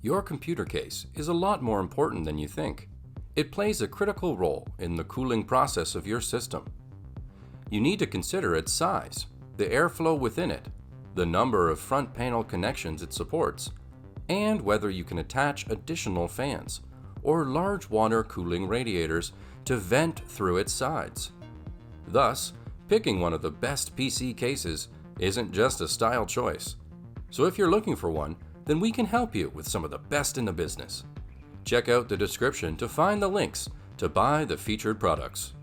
Your computer case is a lot more important than you think. It plays a critical role in the cooling process of your system. You need to consider its size, the airflow within it, the number of front panel connections it supports, and whether you can attach additional fans or large water cooling radiators to vent through its sides. Thus, picking one of the best PC cases isn't just a style choice. So if you're looking for one, then we can help you with some of the best in the business. Check out the description to find the links to buy the featured products.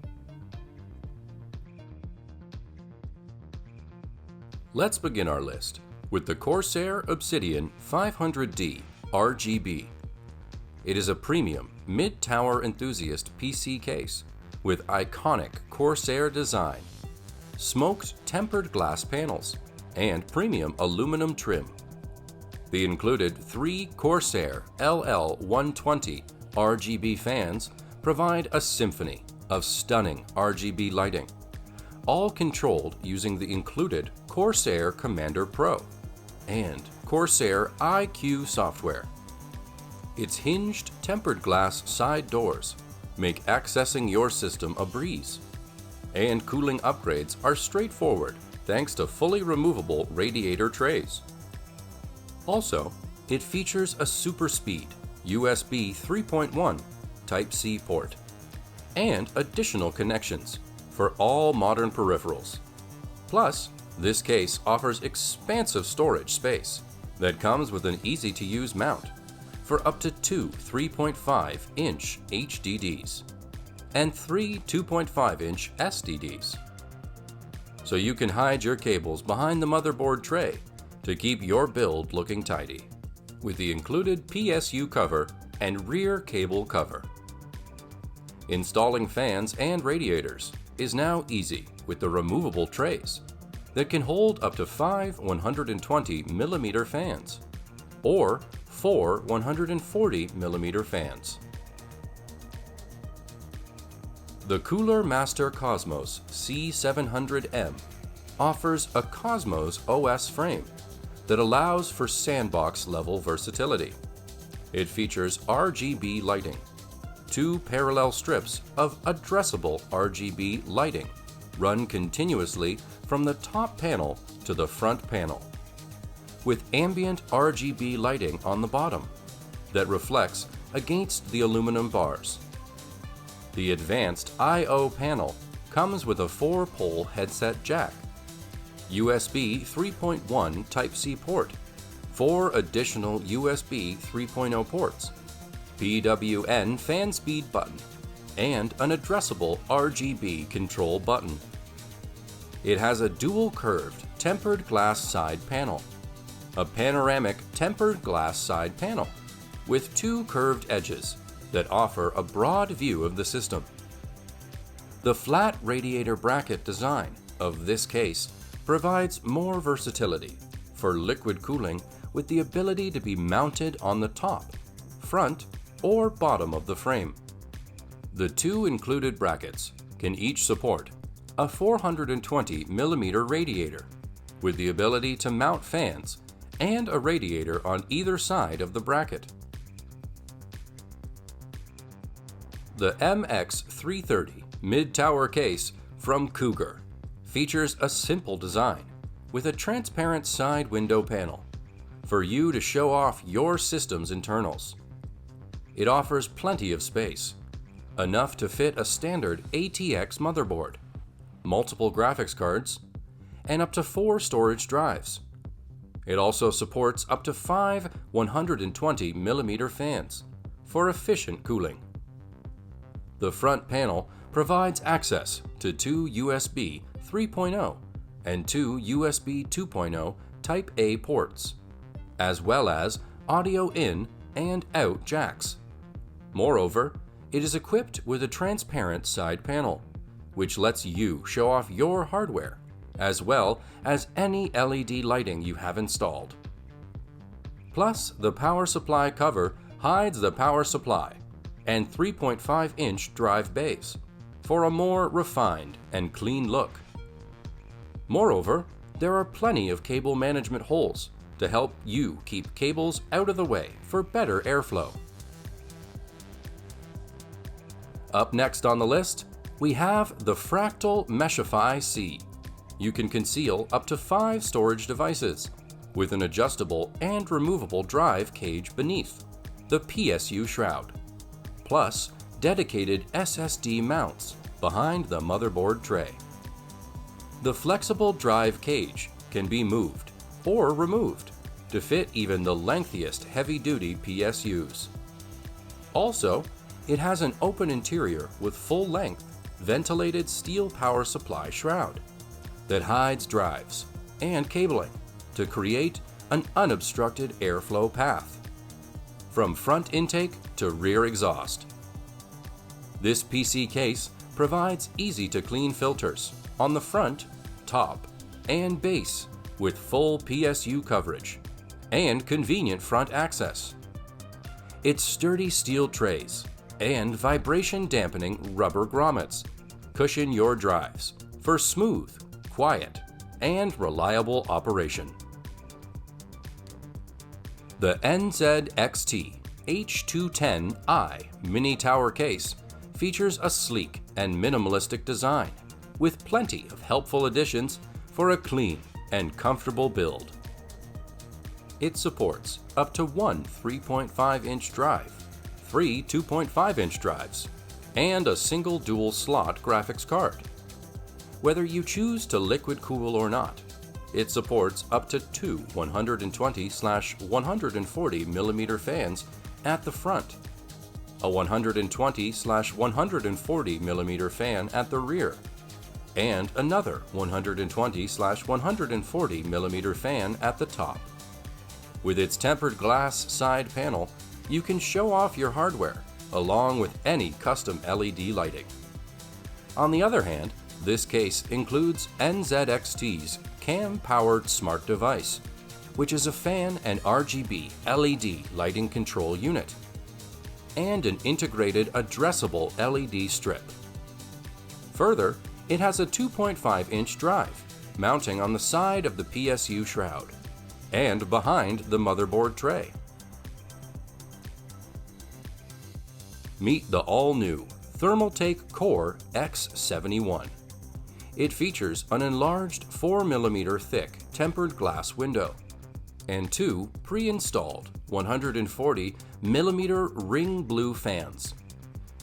Let's begin our list with the Corsair Obsidian 500D RGB. It is a premium mid-tower enthusiast PC case with iconic Corsair design, smoked tempered glass panels, and premium aluminum trim. The included 3 Corsair LL120 RGB fans provide a symphony of stunning RGB lighting, all controlled using the included Corsair Commander Pro and Corsair iCUE software. Its hinged tempered glass side doors make accessing your system a breeze, and cooling upgrades are straightforward thanks to fully removable radiator trays. Also, it features a super speed USB 3.1 Type-C port and additional connections for all modern peripherals. Plus, this case offers expansive storage space that comes with an easy-to-use mount for up to 2 3.5-inch HDDs and 3 2.5-inch SDDs. So you can hide your cables behind the motherboard tray to keep your build looking tidy, with the included PSU cover and rear cable cover. Installing fans and radiators is now easy with the removable trays that can hold up to 5 120mm fans or 4 140mm fans. The Cooler Master Cosmos C700M offers a Cosmos OS frame that allows for sandbox level versatility. It features RGB lighting, 2 parallel strips of addressable RGB lighting run continuously from the top panel to the front panel, with ambient RGB lighting on the bottom that reflects against the aluminum bars. The advanced I/O panel comes with a 4-pole headset jack, USB 3.1 Type-C port, 4 additional USB 3.0 ports, PWM fan speed button, and an addressable RGB control button. It has a dual curved tempered glass side panel, a panoramic tempered glass side panel with 2 curved edges that offer a broad view of the system. The flat radiator bracket design of this case provides more versatility for liquid cooling with the ability to be mounted on the top, front, or bottom of the frame. The 2 included brackets can each support a 420mm radiator with the ability to mount fans and a radiator on either side of the bracket. The MX330 mid-tower case from Cougar features a simple design with a transparent side window panel for you to show off your system's internals. It offers plenty of space, enough to fit a standard ATX motherboard, multiple graphics cards, and up to 4 storage drives. It also supports up to 5 120mm fans for efficient cooling. The front panel provides access to 2 USB 3.0 and 2 USB 2.0 Type-A ports, as well as audio in and out jacks. Moreover, it is equipped with a transparent side panel, which lets you show off your hardware, as well as any LED lighting you have installed. Plus, the power supply cover hides the power supply and 3.5-inch drive bays for a more refined and clean look. Moreover, there are plenty of cable management holes to help you keep cables out of the way for better airflow. Up next on the list, we have the Fractal Meshify C. You can conceal up to 5 storage devices with an adjustable and removable drive cage beneath the PSU shroud, plus dedicated SSD mounts behind the motherboard tray. The flexible drive cage can be moved or removed to fit even the lengthiest heavy-duty PSUs. Also, it has an open interior with full-length, ventilated steel power supply shroud that hides drives and cabling to create an unobstructed airflow path, from front intake to rear exhaust. This PC case provides easy-to-clean filters on the front, top, and base with full PSU coverage and convenient front access. Its sturdy steel trays and vibration-dampening rubber grommets cushion your drives for smooth, quiet, and reliable operation. The NZXT H210i Mini Tower Case features a sleek and minimalistic design with plenty of helpful additions for a clean and comfortable build. It supports up to one 3.5-inch drive, 3 2.5-inch drives, and a single dual-slot graphics card. Whether you choose to liquid cool or not, it supports up to 2 120/140mm fans at the front, a 120/140mm fan at the rear, and another 120/140mm fan at the top. With its tempered glass side panel, you can show off your hardware along with any custom LED lighting. On the other hand, this case includes NZXT's cam-powered smart device, which is a fan and RGB LED lighting control unit, and an integrated addressable LED strip. Further, it has a 2.5-inch drive mounting on the side of the PSU shroud and behind the motherboard tray. Meet the all-new Thermaltake Core X71. It features an enlarged 4mm thick tempered glass window and 2 pre-installed 140mm ring blue fans.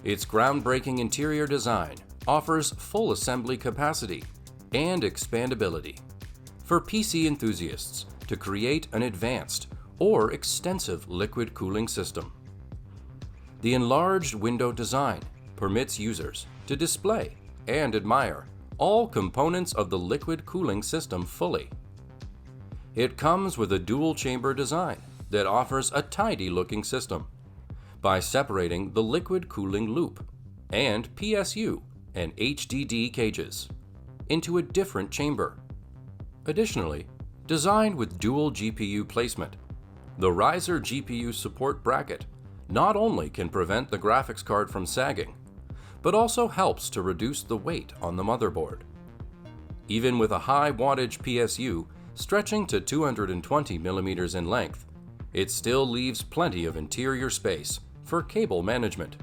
Its groundbreaking interior design offers full assembly capacity and expandability for PC enthusiasts to create an advanced or extensive liquid cooling system. The enlarged window design permits users to display and admire all components of the liquid cooling system fully. It comes with a dual-chamber design that offers a tidy-looking system by separating the liquid cooling loop and PSU and HDD cages into a different chamber. Additionally, designed with dual GPU placement, the riser GPU support bracket not only can prevent the graphics card from sagging, but also helps to reduce the weight on the motherboard. Even with a high wattage PSU stretching to 220mm in length, it still leaves plenty of interior space for cable management.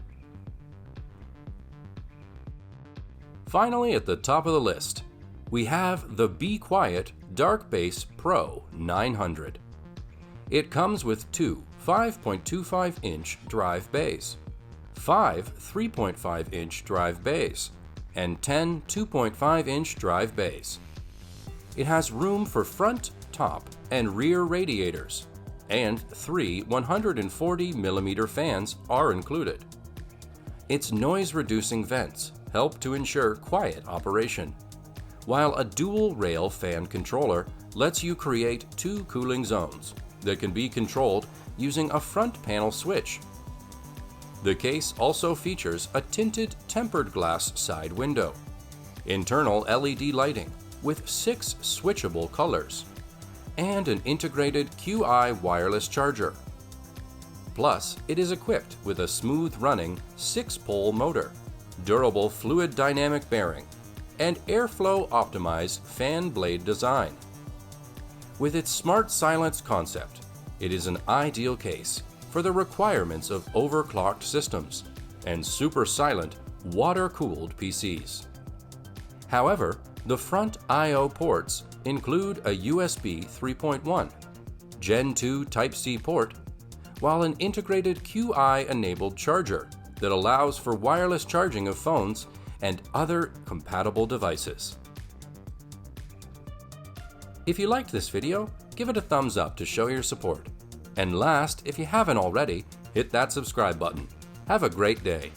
Finally, at the top of the list, we have the Be Quiet Dark Base Pro 900. It comes with 2 5.25-inch drive bays, 5 3.5-inch drive bays, and 10 2.5-inch drive bays. It has room for front, top, and rear radiators, and 3 140mm fans are included. Its noise-reducing vents help to ensure quiet operation, while a dual-rail fan controller lets you create 2 cooling zones that can be controlled using a front panel switch. The case also features a tinted tempered glass side window, internal LED lighting with 6 switchable colors, and an integrated QI wireless charger. Plus, it is equipped with a smooth-running 6-pole motor, durable fluid dynamic bearing, and airflow-optimized fan blade design. With its smart silence concept, it is an ideal case for the requirements of overclocked systems and super silent, water-cooled PCs. However, the front I/O ports include a USB 3.1, Gen 2 Type-C port, while an integrated QI-enabled charger that allows for wireless charging of phones and other compatible devices. If you liked this video, give it a thumbs up to show your support. And last, if you haven't already, hit that subscribe button. Have a great day.